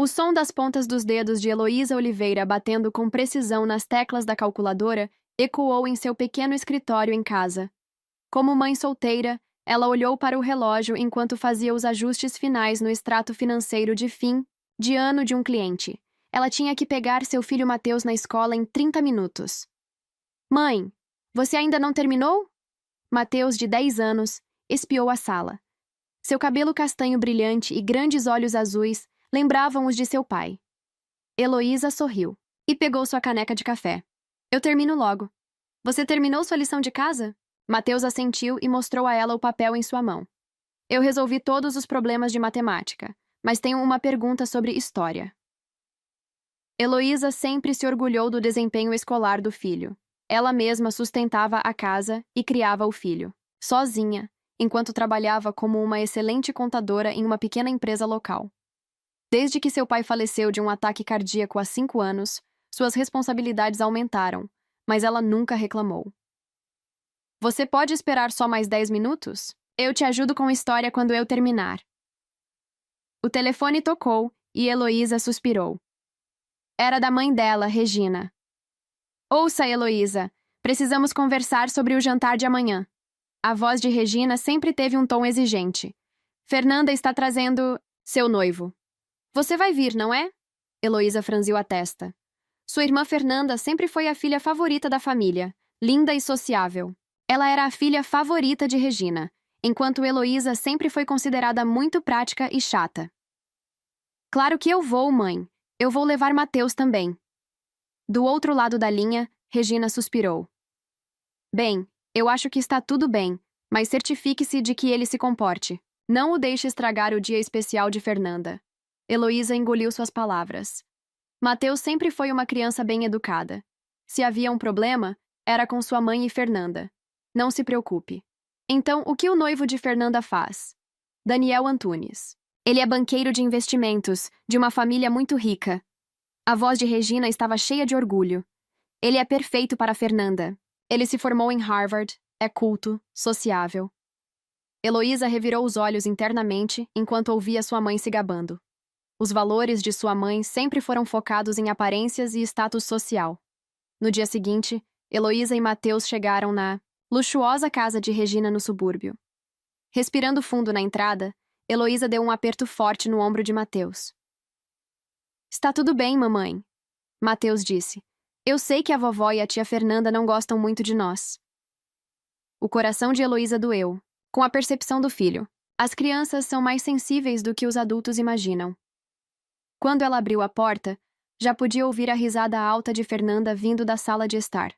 O som das pontas dos dedos de Heloísa Oliveira batendo com precisão nas teclas da calculadora ecoou em seu pequeno escritório em casa. Como mãe solteira, ela olhou para o relógio enquanto fazia os ajustes finais no extrato financeiro de fim de ano de um cliente. Ela tinha que pegar seu filho Mateus na escola em 30 minutos. Mãe, você ainda não terminou? Mateus, de 10 anos, espiou a sala. Seu cabelo castanho brilhante e grandes olhos azuis lembravam os de seu pai. Heloísa sorriu e pegou sua caneca de café. Eu termino logo. Você terminou sua lição de casa? Mateus assentiu e mostrou a ela o papel em sua mão. Eu resolvi todos os problemas de matemática, mas tenho uma pergunta sobre história. Heloísa sempre se orgulhou do desempenho escolar do filho. Ela mesma sustentava a casa e criava o filho, sozinha, enquanto trabalhava como uma excelente contadora em uma pequena empresa local. Desde que seu pai faleceu de um ataque cardíaco há 5 anos, suas responsabilidades aumentaram, mas ela nunca reclamou. Você pode esperar só mais 10 minutos? Eu te ajudo com a história quando eu terminar. O telefone tocou e Heloísa suspirou. Era da mãe dela, Regina. Ouça, Heloísa, precisamos conversar sobre o jantar de amanhã. A voz de Regina sempre teve um tom exigente. Fernanda está trazendo seu noivo. Você vai vir, não é? Heloísa franziu a testa. Sua irmã Fernanda sempre foi a filha favorita da família, linda e sociável. Ela era a filha favorita de Regina, enquanto Heloísa sempre foi considerada muito prática e chata. Claro que eu vou, mãe. Eu vou levar Mateus também. Do outro lado da linha, Regina suspirou. Bem, eu acho que está tudo bem, mas certifique-se de que ele se comporte. Não o deixe estragar o dia especial de Fernanda. Heloísa engoliu suas palavras. Mateus sempre foi uma criança bem educada. Se havia um problema, era com sua mãe e Fernanda. Não se preocupe. Então, o que o noivo de Fernanda faz? Daniel Antunes. Ele é banqueiro de investimentos, de uma família muito rica. A voz de Regina estava cheia de orgulho. Ele é perfeito para Fernanda. Ele se formou em Harvard, é culto, sociável. Heloísa revirou os olhos internamente enquanto ouvia sua mãe se gabando. Os valores de sua mãe sempre foram focados em aparências e status social. No dia seguinte, Heloísa e Mateus chegaram na luxuosa casa de Regina no subúrbio. Respirando fundo na entrada, Heloísa deu um aperto forte no ombro de Mateus. Está tudo bem, mamãe, Mateus disse. Eu sei que a vovó e a tia Fernanda não gostam muito de nós. O coração de Heloísa doeu, com a percepção do filho. As crianças são mais sensíveis do que os adultos imaginam. Quando ela abriu a porta, já podia ouvir a risada alta de Fernanda vindo da sala de estar.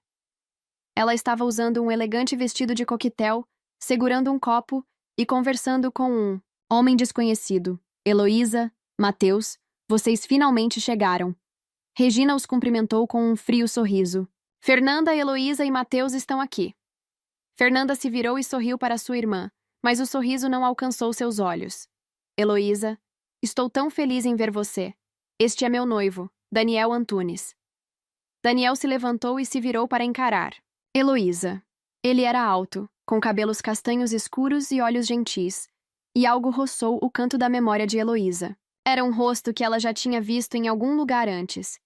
Ela estava usando um elegante vestido de coquetel, segurando um copo e conversando com um homem desconhecido. Heloísa, Mateus, vocês finalmente chegaram. Regina os cumprimentou com um frio sorriso. Fernanda, Heloísa e Mateus estão aqui. Fernanda se virou e sorriu para sua irmã, mas o sorriso não alcançou seus olhos. Heloísa, estou tão feliz em ver você. Este é meu noivo, Daniel Antunes. Daniel se levantou e se virou para encarar Heloísa. Ele era alto, com cabelos castanhos escuros e olhos gentis, e algo roçou o canto da memória de Heloísa. Era um rosto que ela já tinha visto em algum lugar antes.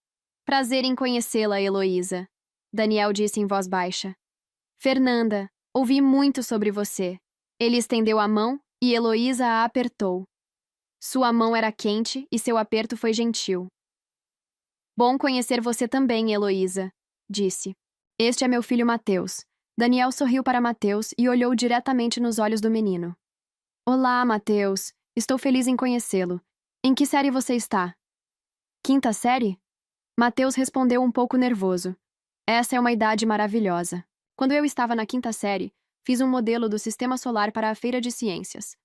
Prazer em conhecê-la, Heloísa, Daniel disse em voz baixa. Fernanda, ouvi muito sobre você. Ele estendeu a mão e Heloísa a apertou. Sua mão era quente e seu aperto foi gentil. Bom conhecer você também, Heloísa, disse. Este é meu filho Mateus. Daniel sorriu para Mateus e olhou diretamente nos olhos do menino. Olá, Mateus. Estou feliz em conhecê-lo. Em que série você está? 5ª série? Mateus respondeu um pouco nervoso. Essa é uma idade maravilhosa. Quando eu estava na 5ª série, fiz um modelo do sistema solar para a feira de ciências.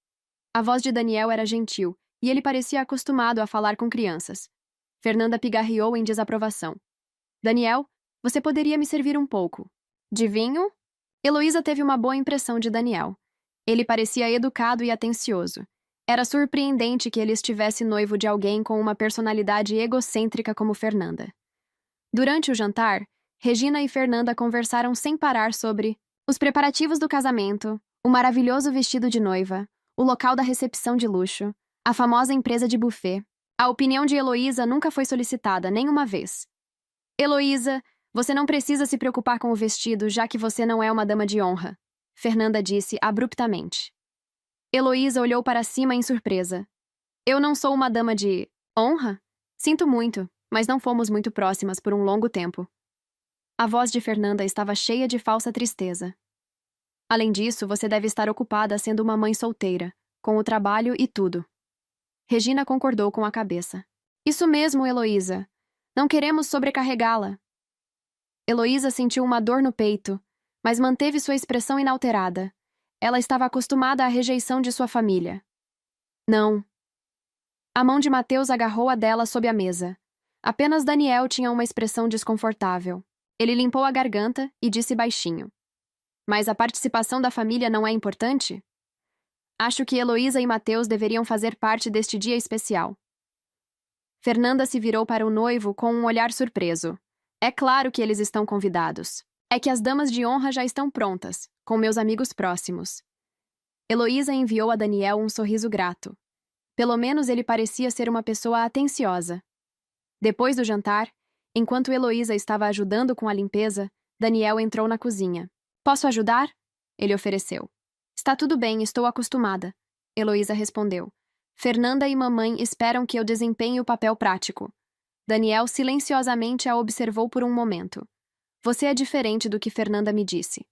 A voz de Daniel era gentil, e ele parecia acostumado a falar com crianças. Fernanda pigarreou em desaprovação. Daniel, você poderia me servir um pouco. De vinho? Heloísa teve uma boa impressão de Daniel. Ele parecia educado e atencioso. Era surpreendente que ele estivesse noivo de alguém com uma personalidade egocêntrica como Fernanda. Durante o jantar, Regina e Fernanda conversaram sem parar sobre os preparativos do casamento, o maravilhoso vestido de noiva, o local da recepção de luxo, a famosa empresa de buffet, A opinião de Heloísa nunca foi solicitada, nem uma vez. Heloísa, você não precisa se preocupar com o vestido, já que você não é uma dama de honra, Fernanda disse abruptamente. Heloísa olhou para cima em surpresa. Eu não sou uma dama de honra? Sinto muito, mas não fomos muito próximas por um longo tempo. A voz de Fernanda estava cheia de falsa tristeza. Além disso, você deve estar ocupada sendo uma mãe solteira, com o trabalho e tudo. Regina concordou com a cabeça. Isso mesmo, Heloísa. Não queremos sobrecarregá-la. Heloísa sentiu uma dor no peito, mas manteve sua expressão inalterada. Ela estava acostumada à rejeição de sua família. Não. A mão de Mateus agarrou a dela sob a mesa. Apenas Daniel tinha uma expressão desconfortável. Ele limpou a garganta e disse baixinho. Mas a participação da família não é importante? Acho que Heloísa e Mateus deveriam fazer parte deste dia especial. Fernanda se virou para o noivo com um olhar surpreso. É claro que eles estão convidados. É que as damas de honra já estão prontas, com meus amigos próximos. Heloísa enviou a Daniel um sorriso grato. Pelo menos ele parecia ser uma pessoa atenciosa. Depois do jantar, enquanto Heloísa estava ajudando com a limpeza, Daniel entrou na cozinha. Posso ajudar? Ele ofereceu. Está tudo bem, estou acostumada, Heloísa respondeu. Fernanda e mamãe esperam que eu desempenhe o papel prático. Daniel silenciosamente a observou por um momento. Você é diferente do que Fernanda me disse.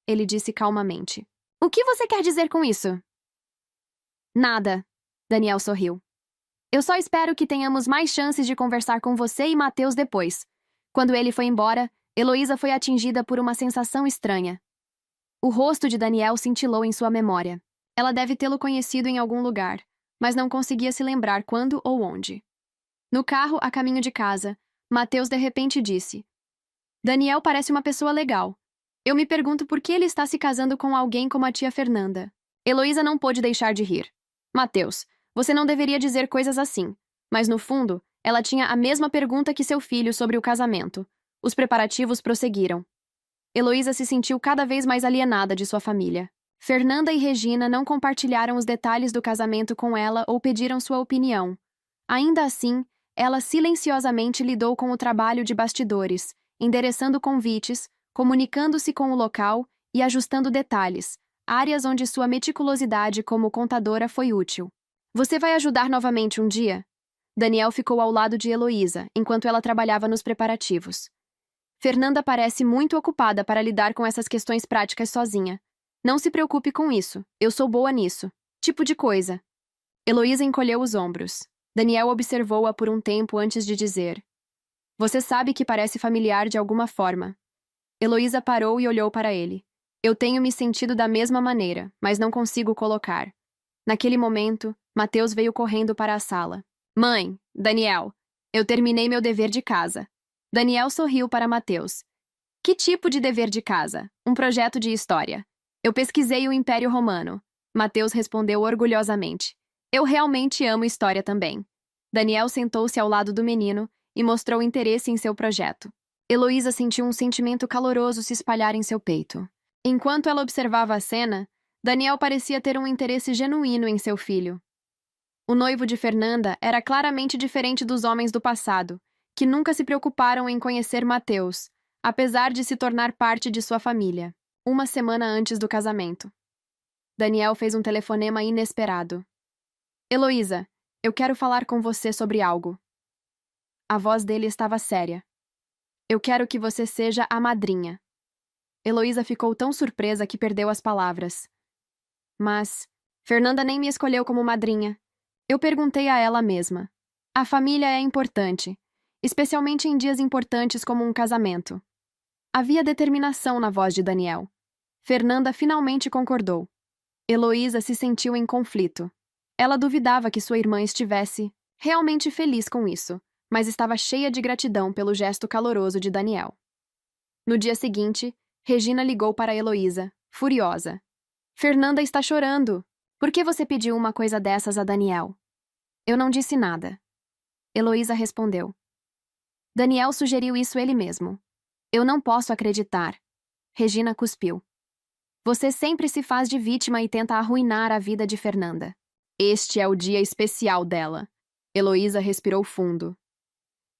Ele disse calmamente. O que você quer dizer com isso? Nada, Daniel sorriu. Eu só espero que tenhamos mais chances de conversar com você e Mateus depois. Quando ele foi embora, Heloísa foi atingida por uma sensação estranha. O rosto de Daniel cintilou em sua memória. Ela deve tê-lo conhecido em algum lugar, mas não conseguia se lembrar quando ou onde. No carro, a caminho de casa, Mateus de repente disse: Daniel parece uma pessoa legal. Eu me pergunto por que ele está se casando com alguém como a tia Fernanda. Heloísa não pôde deixar de rir. Mateus, você não deveria dizer coisas assim. Mas no fundo, ela tinha a mesma pergunta que seu filho sobre o casamento. Os preparativos prosseguiram. Heloísa se sentiu cada vez mais alienada de sua família. Fernanda e Regina não compartilharam os detalhes do casamento com ela ou pediram sua opinião. Ainda assim, ela silenciosamente lidou com o trabalho de bastidores, endereçando convites, comunicando-se com o local e ajustando detalhes, áreas onde sua meticulosidade como contadora foi útil. Você vai ajudar novamente um dia? Daniel ficou ao lado de Heloísa, enquanto ela trabalhava nos preparativos. Fernanda parece muito ocupada para lidar com essas questões práticas sozinha. Não se preocupe com isso, eu sou boa nisso. Tipo de coisa. Heloísa encolheu os ombros. Daniel observou-a por um tempo antes de dizer: Você sabe que parece familiar de alguma forma. Heloísa parou e olhou para ele. Eu tenho me sentido da mesma maneira, mas não consigo colocar. Naquele momento, Mateus veio correndo para a sala. Mãe, Daniel, eu terminei meu dever de casa. Daniel sorriu para Mateus. Que tipo de dever de casa? Um projeto de história. Eu pesquisei o Império Romano. Mateus respondeu orgulhosamente. Eu realmente amo história também. Daniel sentou-se ao lado do menino e mostrou interesse em seu projeto. Heloísa sentiu um sentimento caloroso se espalhar em seu peito. Enquanto ela observava a cena, Daniel parecia ter um interesse genuíno em seu filho. O noivo de Fernanda era claramente diferente dos homens do passado, que nunca se preocuparam em conhecer Mateus, apesar de se tornar parte de sua família, uma semana antes do casamento. Daniel fez um telefonema inesperado. Heloísa, eu quero falar com você sobre algo. A voz dele estava séria. Eu quero que você seja a madrinha. Heloísa ficou tão surpresa que perdeu as palavras. Mas Fernanda nem me escolheu como madrinha. Eu perguntei a ela mesma. A família é importante, especialmente em dias importantes como um casamento. Havia determinação na voz de Daniel. Fernanda finalmente concordou. Heloísa se sentiu em conflito. Ela duvidava que sua irmã estivesse realmente feliz com isso, mas estava cheia de gratidão pelo gesto caloroso de Daniel. No dia seguinte, Regina ligou para Heloísa, furiosa. Fernanda está chorando. Por que você pediu uma coisa dessas a Daniel? Eu não disse nada. Heloísa respondeu. Daniel sugeriu isso ele mesmo. Eu não posso acreditar. Regina cuspiu. Você sempre se faz de vítima e tenta arruinar a vida de Fernanda. Este é o dia especial dela. Heloísa respirou fundo.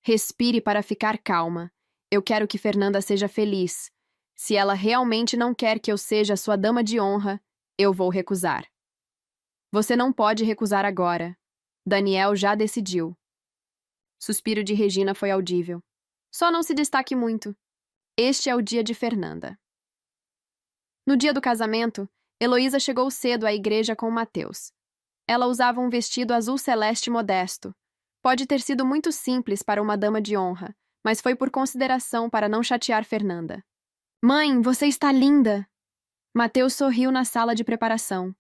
Respire para ficar calma. Eu quero que Fernanda seja feliz. Se ela realmente não quer que eu seja sua dama de honra, eu vou recusar. Você não pode recusar agora. Daniel já decidiu. Suspiro de Regina foi audível. Só não se destaque muito. Este é o dia de Fernanda. No dia do casamento, Heloísa chegou cedo à igreja com Mateus. Ela usava um vestido azul celeste modesto. Pode ter sido muito simples para uma dama de honra, mas foi por consideração para não chatear Fernanda. Mãe, você está linda! Mateus sorriu na sala de preparação.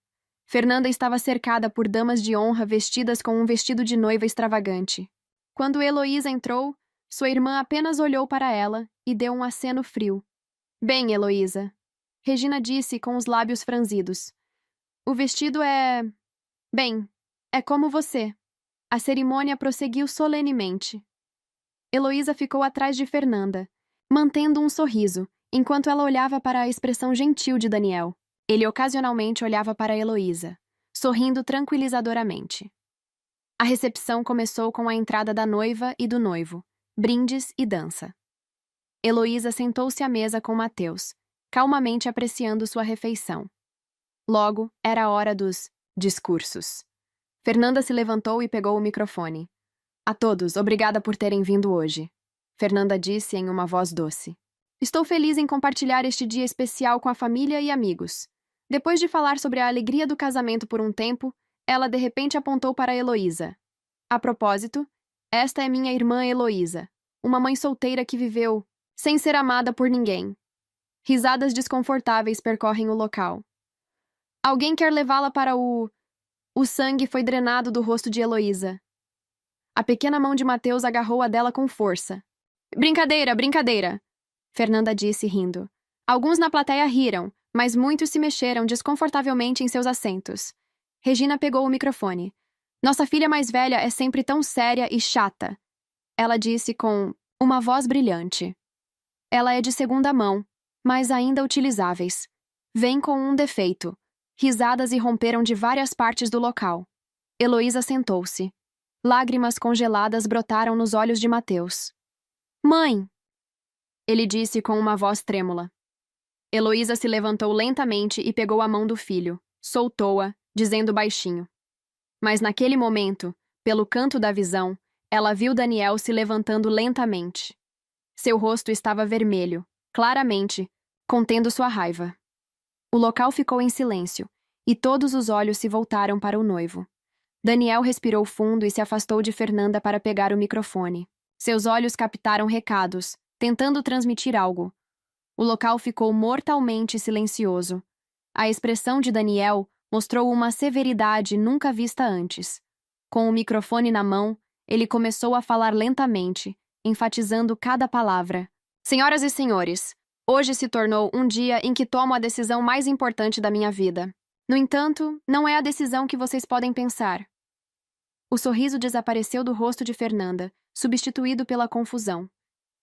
Fernanda estava cercada por damas de honra vestidas com um vestido de noiva extravagante. Quando Heloísa entrou, sua irmã apenas olhou para ela e deu um aceno frio. Bem, Heloísa, Regina disse com os lábios franzidos. O vestido é... Bem, é como você. A cerimônia prosseguiu solenemente. Heloísa ficou atrás de Fernanda, mantendo um sorriso, enquanto ela olhava para a expressão gentil de Daniel. Ele ocasionalmente olhava para Heloísa, sorrindo tranquilizadoramente. A recepção começou com a entrada da noiva e do noivo, brindes e dança. Heloísa sentou-se à mesa com Mateus, calmamente apreciando sua refeição. Logo, era a hora dos discursos. Fernanda se levantou e pegou o microfone. A todos, obrigada por terem vindo hoje. Fernanda disse em uma voz doce. Estou feliz em compartilhar este dia especial com a família e amigos. Depois de falar sobre a alegria do casamento por um tempo, ela de repente apontou para Heloísa. A propósito, esta é minha irmã Heloísa, uma mãe solteira que viveu sem ser amada por ninguém. Risadas desconfortáveis percorrem o local. Alguém quer levá-la para o... O sangue foi drenado do rosto de Heloísa. A pequena mão de Mateus agarrou a dela com força. Brincadeira, brincadeira! Fernanda disse, rindo. Alguns na plateia riram, mas muitos se mexeram desconfortavelmente em seus assentos. Regina pegou o microfone. Nossa filha mais velha é sempre tão séria e chata. Ela disse com uma voz brilhante. Ela é de segunda mão, mas ainda utilizáveis. Vem com um defeito. Risadas irromperam de várias partes do local. Heloísa sentou-se. Lágrimas congeladas brotaram nos olhos de Mateus. Mãe! Ele disse com uma voz trêmula. Heloísa se levantou lentamente e pegou a mão do filho, soltou-a, dizendo baixinho. Mas naquele momento, pelo canto da visão, ela viu Daniel se levantando lentamente. Seu rosto estava vermelho, claramente, contendo sua raiva. O local ficou em silêncio, e todos os olhos se voltaram para o noivo. Daniel respirou fundo e se afastou de Fernanda para pegar o microfone. Seus olhos captaram recados, tentando transmitir algo. O local ficou mortalmente silencioso. A expressão de Daniel mostrou uma severidade nunca vista antes. Com o microfone na mão, ele começou a falar lentamente, enfatizando cada palavra. Senhoras e senhores, hoje se tornou um dia em que tomo a decisão mais importante da minha vida. No entanto, não é a decisão que vocês podem pensar. O sorriso desapareceu do rosto de Fernanda, substituído pela confusão.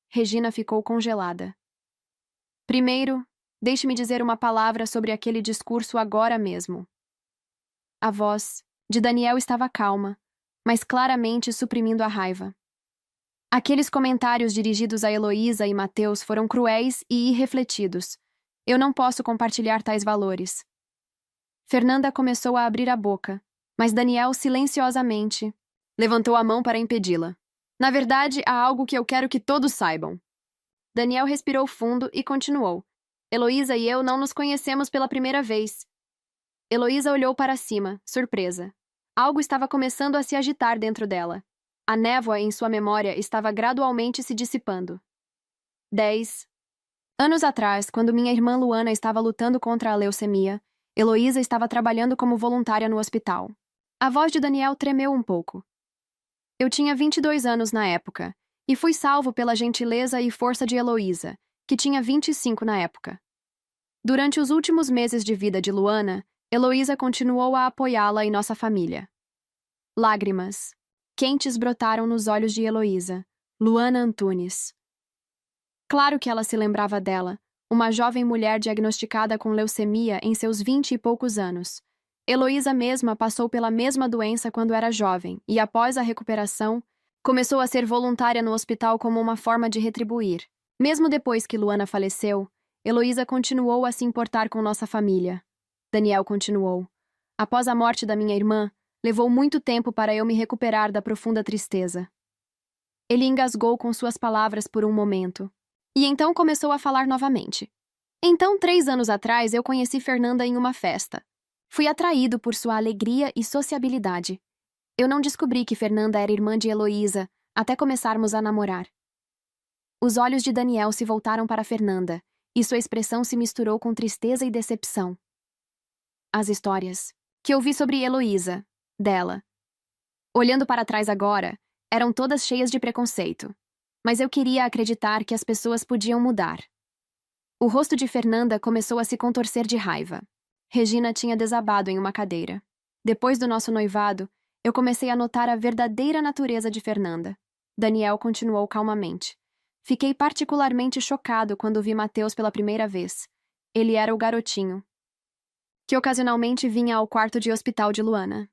Regina ficou congelada. Primeiro, deixe-me dizer uma palavra sobre aquele discurso agora mesmo. A voz de Daniel estava calma, mas claramente suprimindo a raiva. Aqueles comentários dirigidos a Heloísa e Mateus foram cruéis e irrefletidos. Eu não posso compartilhar tais valores. Fernanda começou a abrir a boca, mas Daniel silenciosamente levantou a mão para impedi-la. Na verdade, há algo que eu quero que todos saibam. Daniel respirou fundo e continuou. Heloísa e eu não nos conhecemos pela primeira vez. Heloísa olhou para cima, surpresa. Algo estava começando a se agitar dentro dela. A névoa em sua memória estava gradualmente se dissipando. 10 anos atrás, quando minha irmã Luana estava lutando contra a leucemia, Heloísa estava trabalhando como voluntária no hospital. A voz de Daniel tremeu um pouco. Eu tinha 22 anos na época, e fui salvo pela gentileza e força de Heloísa, que tinha 25 na época. Durante os últimos meses de vida de Luana, Heloísa continuou a apoiá-la e nossa família. Lágrimas quentes brotaram nos olhos de Heloísa, Luana Antunes. Claro que ela se lembrava dela, uma jovem mulher diagnosticada com leucemia em seus 20 e poucos anos. Heloísa mesma passou pela mesma doença quando era jovem e, após a recuperação, começou a ser voluntária no hospital como uma forma de retribuir. Mesmo depois que Luana faleceu, Heloísa continuou a se importar com nossa família. Daniel continuou. Após a morte da minha irmã, levou muito tempo para eu me recuperar da profunda tristeza. Ele engasgou com suas palavras por um momento. E então começou a falar novamente. Então, 3 anos atrás, eu conheci Fernanda em uma festa. Fui atraído por sua alegria e sociabilidade. Eu não descobri que Fernanda era irmã de Heloísa até começarmos a namorar. Os olhos de Daniel se voltaram para Fernanda, e sua expressão se misturou com tristeza e decepção. As histórias que ouvi sobre Heloísa, dela, olhando para trás agora, eram todas cheias de preconceito. Mas eu queria acreditar que as pessoas podiam mudar. O rosto de Fernanda começou a se contorcer de raiva. Regina tinha desabado em uma cadeira. Depois do nosso noivado, eu comecei a notar a verdadeira natureza de Fernanda. Daniel continuou calmamente. Fiquei particularmente chocado quando vi Mateus pela primeira vez. Ele era o garotinho que ocasionalmente vinha ao quarto de hospital de Luana.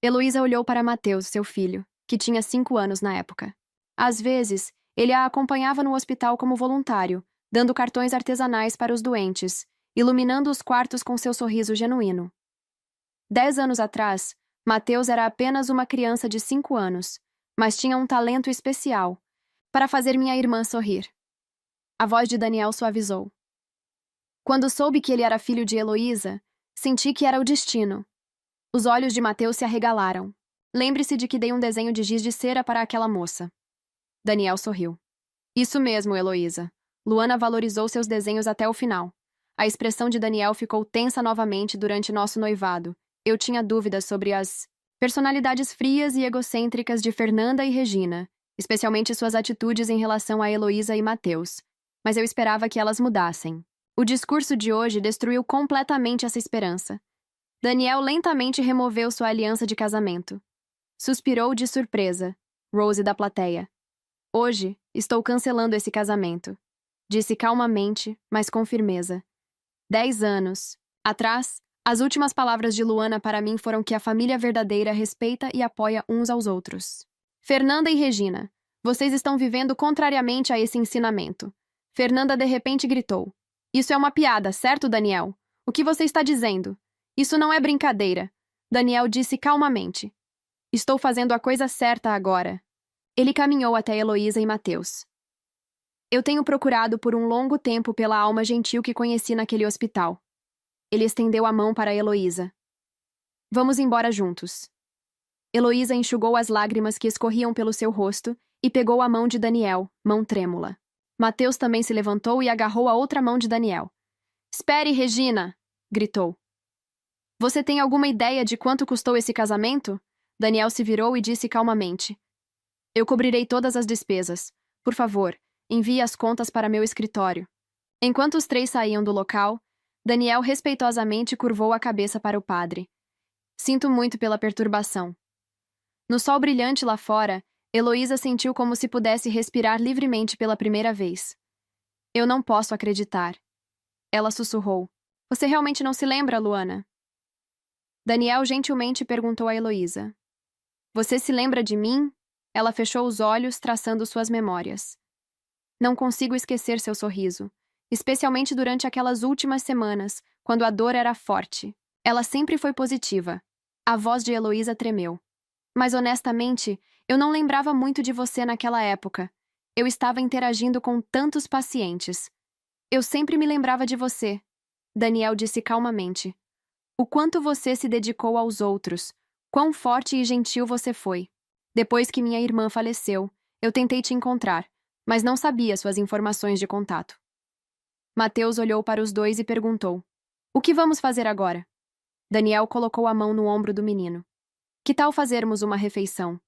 Heloísa olhou para Mateus, seu filho, que tinha 5 anos na época. Às vezes, ele a acompanhava no hospital como voluntário, dando cartões artesanais para os doentes, iluminando os quartos com seu sorriso genuíno. 10 anos atrás, Mateus era apenas uma criança de 5 anos, mas tinha um talento especial para fazer minha irmã sorrir. A voz de Daniel suavizou. Quando soube que ele era filho de Heloísa, senti que era o destino. Os olhos de Mateus se arregalaram. Lembre-se de que dei um desenho de giz de cera para aquela moça. Daniel sorriu. Isso mesmo, Heloísa. Luana valorizou seus desenhos até o final. A expressão de Daniel ficou tensa novamente durante nosso noivado. Eu tinha dúvidas sobre as personalidades frias e egocêntricas de Fernanda e Regina, especialmente suas atitudes em relação a Heloísa e Mateus. Mas eu esperava que elas mudassem. O discurso de hoje destruiu completamente essa esperança. Daniel lentamente removeu sua aliança de casamento. Suspirou de surpresa. Rose da plateia. Hoje, estou cancelando esse casamento. Disse calmamente, mas com firmeza. 10 anos atrás, as últimas palavras de Luana para mim foram que a família verdadeira respeita e apoia uns aos outros. Fernanda e Regina, vocês estão vivendo contrariamente a esse ensinamento. Fernanda de repente gritou. Isso é uma piada, certo, Daniel? O que você está dizendo? Isso não é brincadeira. Daniel disse calmamente. Estou fazendo a coisa certa agora. Ele caminhou até Heloísa e Mateus. Eu tenho procurado por um longo tempo pela alma gentil que conheci naquele hospital. Ele estendeu a mão para Heloísa. Vamos embora juntos. Heloísa enxugou as lágrimas que escorriam pelo seu rosto e pegou a mão de Daniel, mão trêmula. Mateus também se levantou e agarrou a outra mão de Daniel. Espere, Regina! Gritou. Você tem alguma ideia de quanto custou esse casamento? Daniel se virou e disse calmamente. Eu cobrirei todas as despesas. Por favor, envie as contas para meu escritório. Enquanto os 3 saíam do local, Daniel respeitosamente curvou a cabeça para o padre. Sinto muito pela perturbação. No sol brilhante lá fora, Heloísa sentiu como se pudesse respirar livremente pela primeira vez. Eu não posso acreditar. Ela sussurrou. Você realmente não se lembra, Luana? Daniel gentilmente perguntou a Heloísa. Você se lembra de mim? Ela fechou os olhos, traçando suas memórias. Não consigo esquecer seu sorriso, especialmente durante aquelas últimas semanas, quando a dor era forte. Ela sempre foi positiva. A voz de Heloísa tremeu. Mas honestamente, eu não lembrava muito de você naquela época. Eu estava interagindo com tantos pacientes. Eu sempre me lembrava de você. Daniel disse calmamente. O quanto você se dedicou aos outros. Quão forte e gentil você foi. Depois que minha irmã faleceu, eu tentei te encontrar, mas não sabia suas informações de contato. Mateus olhou para os 2 e perguntou. O que vamos fazer agora? Daniel colocou a mão no ombro do menino. Que tal fazermos uma refeição?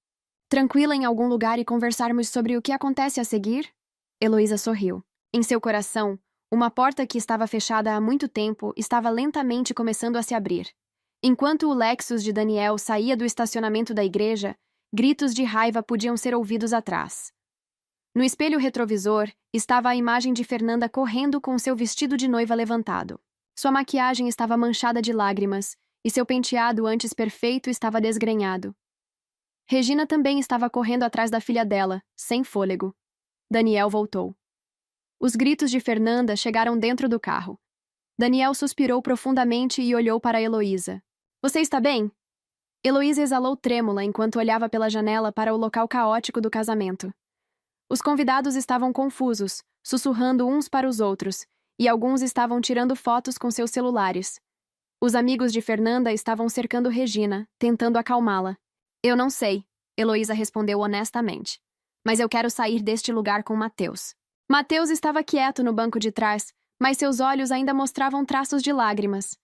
Tranquila em algum lugar e conversarmos sobre o que acontece a seguir? Heloísa sorriu. Em seu coração, uma porta que estava fechada há muito tempo estava lentamente começando a se abrir. Enquanto o Lexus de Daniel saía do estacionamento da igreja, gritos de raiva podiam ser ouvidos atrás. No espelho retrovisor, estava a imagem de Fernanda correndo com seu vestido de noiva levantado. Sua maquiagem estava manchada de lágrimas e seu penteado antes perfeito estava desgrenhado. Regina também estava correndo atrás da filha dela, sem fôlego. Daniel voltou. Os gritos de Fernanda chegaram dentro do carro. Daniel suspirou profundamente e olhou para Heloísa. Você está bem? Heloísa exalou trêmula enquanto olhava pela janela para o local caótico do casamento. Os convidados estavam confusos, sussurrando uns para os outros, e alguns estavam tirando fotos com seus celulares. Os amigos de Fernanda estavam cercando Regina, tentando acalmá-la. Eu não sei, Heloísa respondeu honestamente. Mas eu quero sair deste lugar com Mateus. Mateus estava quieto no banco de trás, mas seus olhos ainda mostravam traços de lágrimas.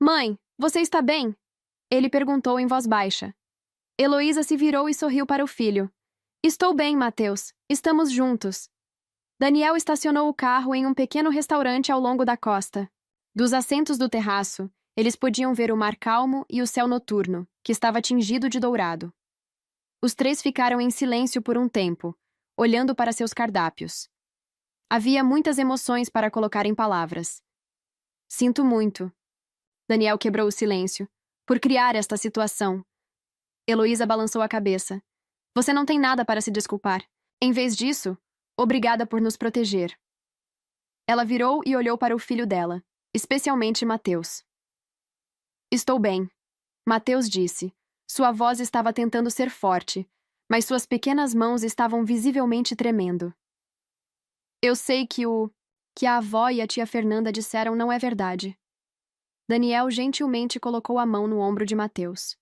Mãe, você está bem? Ele perguntou em voz baixa. Heloísa se virou e sorriu para o filho. Estou bem, Mateus. Estamos juntos. Daniel estacionou o carro em um pequeno restaurante ao longo da costa. Dos assentos do terraço, eles podiam ver o mar calmo e o céu noturno, que estava tingido de dourado. Os três ficaram em silêncio por um tempo, olhando para seus cardápios. Havia muitas emoções para colocar em palavras. Sinto muito. Daniel quebrou o silêncio. Por criar esta situação. Heloísa balançou a cabeça. Você não tem nada para se desculpar. Em vez disso, obrigada por nos proteger. Ela virou e olhou para o filho dela, especialmente Mateus. Estou bem, Mateus disse. Sua voz estava tentando ser forte, mas suas pequenas mãos estavam visivelmente tremendo. Eu sei que a avó e a tia Fernanda disseram não é verdade. Daniel gentilmente colocou a mão no ombro de Mateus.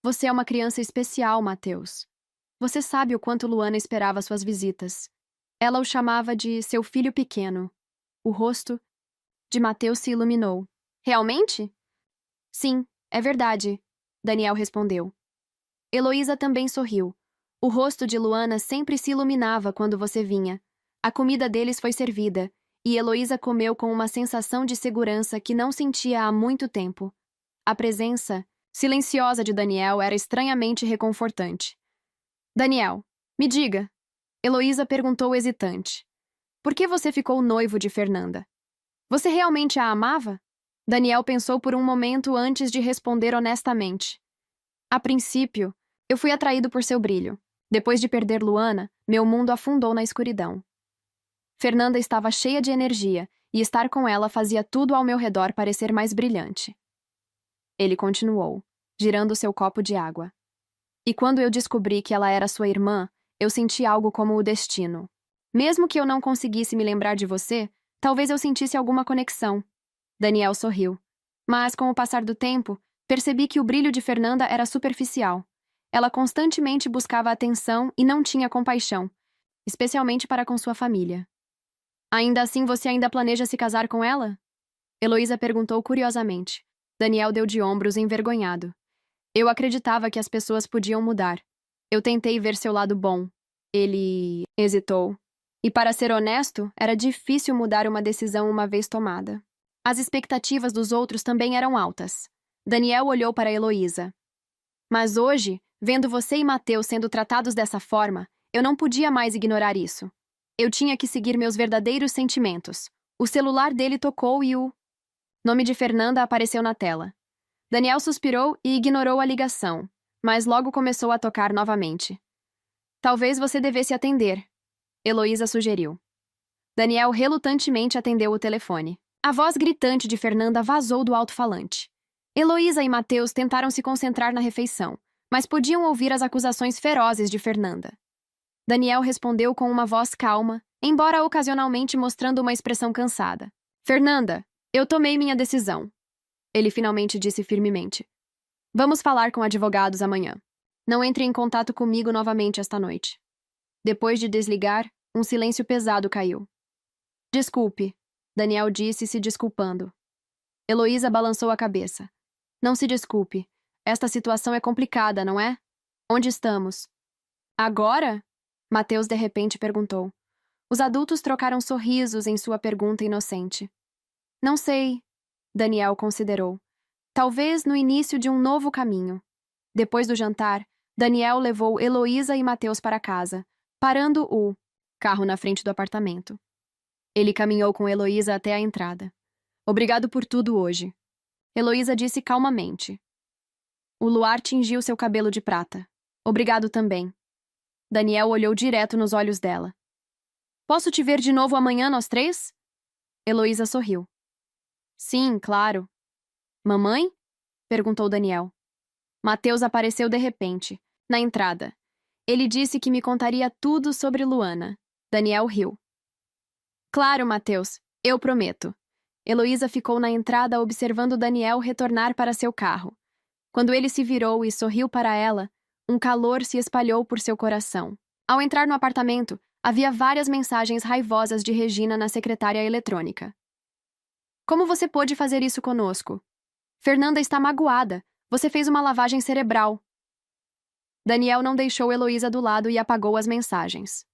Você é uma criança especial, Mateus. Você sabe o quanto Luana esperava suas visitas. Ela o chamava de seu filho pequeno. O rosto de Mateus se iluminou. Realmente? Sim, é verdade, Daniel respondeu. Heloísa também sorriu. O rosto de Luana sempre se iluminava quando você vinha. A comida deles foi servida, e Heloísa comeu com uma sensação de segurança que não sentia há muito tempo. A presença silenciosa de Daniel era estranhamente reconfortante. Daniel, me diga, Heloísa perguntou hesitante. Por que você ficou noivo de Fernanda? Você realmente a amava? Daniel pensou por um momento antes de responder honestamente. A princípio, eu fui atraído por seu brilho. Depois de perder Luana, meu mundo afundou na escuridão. Fernanda estava cheia de energia, e estar com ela fazia tudo ao meu redor parecer mais brilhante. Ele continuou, girando seu copo de água. E quando eu descobri que ela era sua irmã, eu senti algo como o destino. Mesmo que eu não conseguisse me lembrar de você, talvez eu sentisse alguma conexão. Daniel sorriu. Mas, com o passar do tempo, percebi que o brilho de Fernanda era superficial. Ela constantemente buscava atenção e não tinha compaixão, especialmente para com sua família. Ainda assim, você ainda planeja se casar com ela? Heloísa perguntou curiosamente. Daniel deu de ombros envergonhado. Eu acreditava que as pessoas podiam mudar. Eu tentei ver seu lado bom. Ele hesitou. E para ser honesto, era difícil mudar uma decisão uma vez tomada. As expectativas dos outros também eram altas. Daniel olhou para Heloísa. Mas hoje, vendo você e Mateus sendo tratados dessa forma, eu não podia mais ignorar isso. Eu tinha que seguir meus verdadeiros sentimentos. O celular dele tocou e o nome de Fernanda apareceu na tela. Daniel suspirou e ignorou a ligação, mas logo começou a tocar novamente. Talvez você devesse atender, Heloísa sugeriu. Daniel relutantemente atendeu o telefone. A voz gritante de Fernanda vazou do alto-falante. Heloísa e Mateus tentaram se concentrar na refeição, mas podiam ouvir as acusações ferozes de Fernanda. Daniel respondeu com uma voz calma, embora ocasionalmente mostrando uma expressão cansada. Fernanda, eu tomei minha decisão. Ele finalmente disse firmemente. Vamos falar com advogados amanhã. Não entre em contato comigo novamente esta noite. Depois de desligar, um silêncio pesado caiu. Desculpe, Daniel disse se desculpando. Heloísa balançou a cabeça. Não se desculpe. Esta situação é complicada, não é? Onde estamos? Agora? Mateus de repente perguntou. Os adultos trocaram sorrisos em sua pergunta inocente. Não sei, Daniel considerou. Talvez no início de um novo caminho. Depois do jantar, Daniel levou Heloísa e Mateus para casa, parando o carro na frente do apartamento. Ele caminhou com Heloísa até a entrada. Obrigado por tudo hoje. Heloísa disse calmamente. O luar tingiu seu cabelo de prata. Obrigado também. Daniel olhou direto nos olhos dela. Posso te ver de novo amanhã, nós três? Heloísa sorriu. Sim, claro. Mamãe? Perguntou Daniel. Mateus apareceu de repente, na entrada. Ele disse que me contaria tudo sobre Luana. Daniel riu. Claro, Mateus, eu prometo. Heloísa ficou na entrada observando Daniel retornar para seu carro. Quando ele se virou e sorriu para ela, um calor se espalhou por seu coração. Ao entrar no apartamento, havia várias mensagens raivosas de Regina na secretária eletrônica. Como você pôde fazer isso conosco? Fernanda está magoada. Você fez uma lavagem cerebral. Daniel não deixou Heloísa do lado e apagou as mensagens.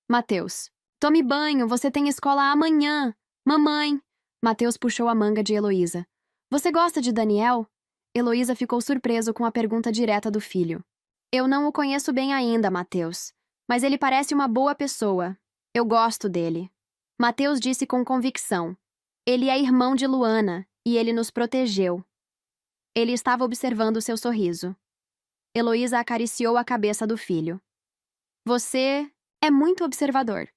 Mateus. Tome banho, você tem escola amanhã. Mamãe. Mateus puxou a manga de Heloísa. Você gosta de Daniel? Heloísa ficou surpreso com a pergunta direta do filho. Eu não o conheço bem ainda, Mateus. Mas ele parece uma boa pessoa. Eu gosto dele. Mateus disse com convicção. Ele é irmão de Luana, e ele nos protegeu. Ele estava observando seu sorriso. Heloísa acariciou a cabeça do filho. Você é muito observador.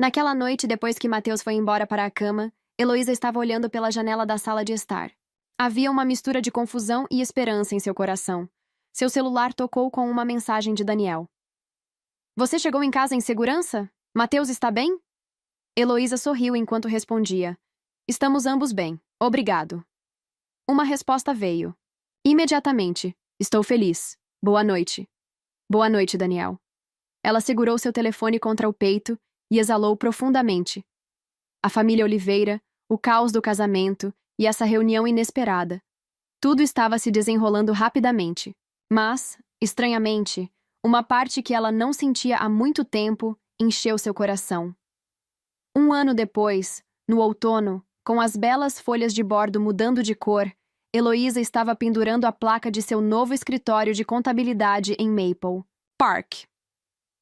Naquela noite, depois que Mateus foi embora para a cama, Heloísa estava olhando pela janela da sala de estar. Havia uma mistura de confusão e esperança em seu coração. Seu celular tocou com uma mensagem de Daniel. Você chegou em casa em segurança? Mateus está bem? Heloísa sorriu enquanto respondia. Estamos ambos bem, obrigado. Uma resposta veio. Imediatamente. Estou feliz. Boa noite. Boa noite, Daniel. Ela segurou seu telefone contra o peito e exalou profundamente. A família Oliveira, o caos do casamento e essa reunião inesperada. Tudo estava se desenrolando rapidamente. Mas, estranhamente, uma parte que ela não sentia há muito tempo encheu seu coração. Um ano depois, no outono, com as belas folhas de bordo mudando de cor, Heloísa estava pendurando a placa de seu novo escritório de contabilidade em Maple Park.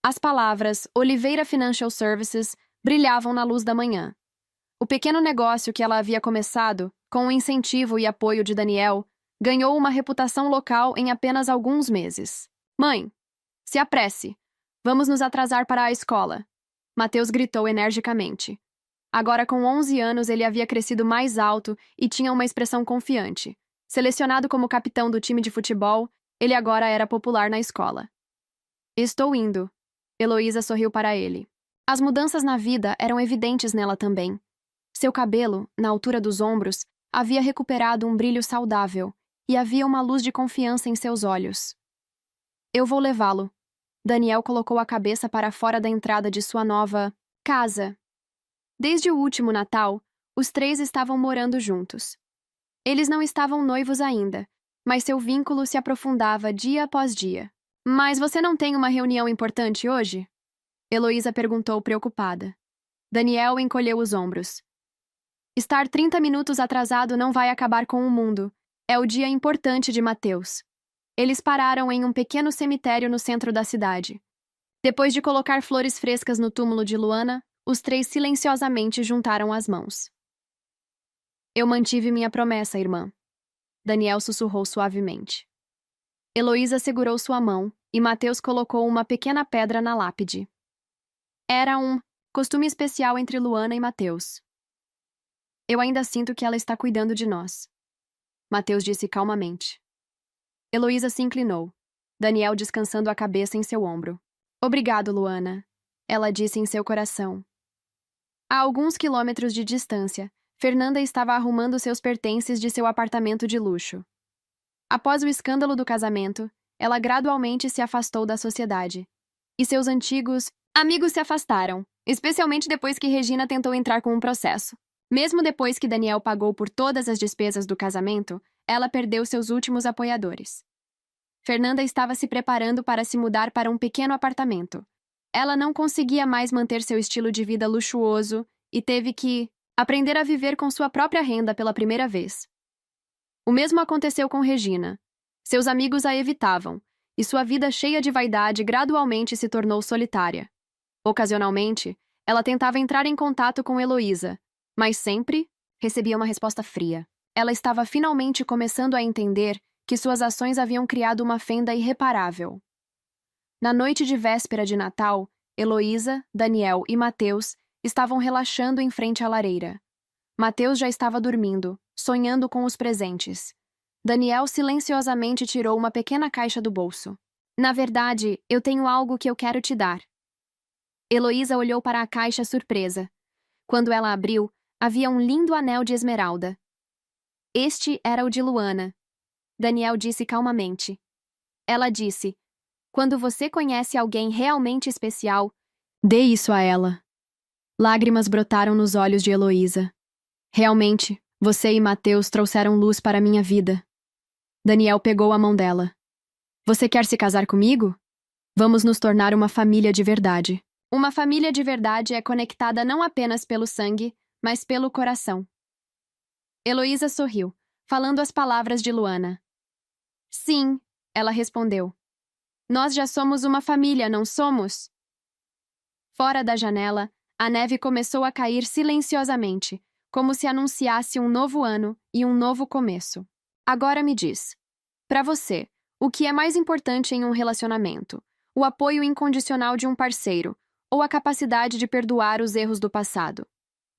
As palavras Oliveira Financial Services brilhavam na luz da manhã. O pequeno negócio que ela havia começado, com o incentivo e apoio de Daniel, ganhou uma reputação local em apenas alguns meses. Mãe, se apresse. Vamos nos atrasar para a escola. Mateus gritou energicamente. Agora, com 11 anos, ele havia crescido mais alto e tinha uma expressão confiante. Selecionado como capitão do time de futebol, ele agora era popular na escola. Estou indo. Heloísa sorriu para ele. As mudanças na vida eram evidentes nela também. Seu cabelo, na altura dos ombros, havia recuperado um brilho saudável e havia uma luz de confiança em seus olhos. Eu vou levá-lo. Daniel colocou a cabeça para fora da entrada de sua nova casa. Desde o último Natal, os três estavam morando juntos. Eles não estavam noivos ainda, mas seu vínculo se aprofundava dia após dia. Mas você não tem uma reunião importante hoje? Heloísa perguntou preocupada. Daniel encolheu os ombros. Estar 30 minutos atrasado não vai acabar com o mundo. É o dia importante de Mateus. Eles pararam em um pequeno cemitério no centro da cidade. Depois de colocar flores frescas no túmulo de Luana, os três silenciosamente juntaram as mãos. Eu mantive minha promessa, irmã. Daniel sussurrou suavemente. Heloísa segurou sua mão e Mateus colocou uma pequena pedra na lápide. Era um costume especial entre Luana e Mateus. Eu ainda sinto que ela está cuidando de nós. Mateus disse calmamente. Heloísa se inclinou, Daniel descansando a cabeça em seu ombro. Obrigado, Luana, ela disse em seu coração. A alguns quilômetros de distância, Fernanda estava arrumando seus pertences de seu apartamento de luxo. Após o escândalo do casamento, ela gradualmente se afastou da sociedade. E seus antigos amigos se afastaram, especialmente depois que Regina tentou entrar com um processo. Mesmo depois que Daniel pagou por todas as despesas do casamento, ela perdeu seus últimos apoiadores. Fernanda estava se preparando para se mudar para um pequeno apartamento. Ela não conseguia mais manter seu estilo de vida luxuoso e teve que aprender a viver com sua própria renda pela primeira vez. O mesmo aconteceu com Regina. Seus amigos a evitavam, e sua vida cheia de vaidade gradualmente se tornou solitária. Ocasionalmente, ela tentava entrar em contato com Heloísa, mas sempre recebia uma resposta fria. ela estava finalmente começando a entender que suas ações haviam criado uma fenda irreparável. Na noite de véspera de Natal, Heloísa, Daniel e Mateus estavam relaxando em frente à lareira. Mateus já estava dormindo, sonhando com os presentes. Daniel silenciosamente tirou uma pequena caixa do bolso. Na verdade, eu tenho algo que eu quero te dar. Heloísa olhou para a caixa surpresa. Quando ela abriu, havia um lindo anel de esmeralda. Este era o de Luana. Daniel disse calmamente. Ela disse: quando você conhece alguém realmente especial, dê isso a ela. Lágrimas brotaram nos olhos de Heloísa. Realmente, você e Mateus trouxeram luz para minha vida. Daniel pegou a mão dela. Você quer se casar comigo? Vamos nos tornar uma família de verdade. Uma família de verdade é conectada não apenas pelo sangue, mas pelo coração. Heloísa sorriu, falando as palavras de Luana. Sim, ela respondeu. Nós já somos uma família, não somos? Fora da janela, a neve começou a cair silenciosamente, como se anunciasse um novo ano e um novo começo. Agora me diz, para você, o que é mais importante em um relacionamento? O apoio incondicional de um parceiro ou a capacidade de perdoar os erros do passado?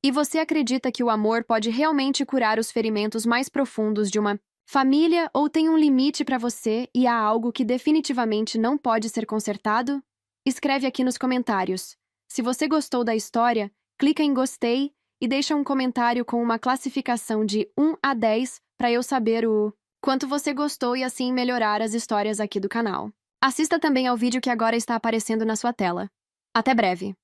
E você acredita que o amor pode realmente curar os ferimentos mais profundos de uma família ou tem um limite para você e há algo que definitivamente não pode ser consertado? Escreve aqui nos comentários. Se você gostou da história, clica em gostei e deixa um comentário com uma classificação de 1 a 10 para eu saber o quanto você gostou e assim melhorar as histórias aqui do canal. Assista também ao vídeo que agora está aparecendo na sua tela. Até breve!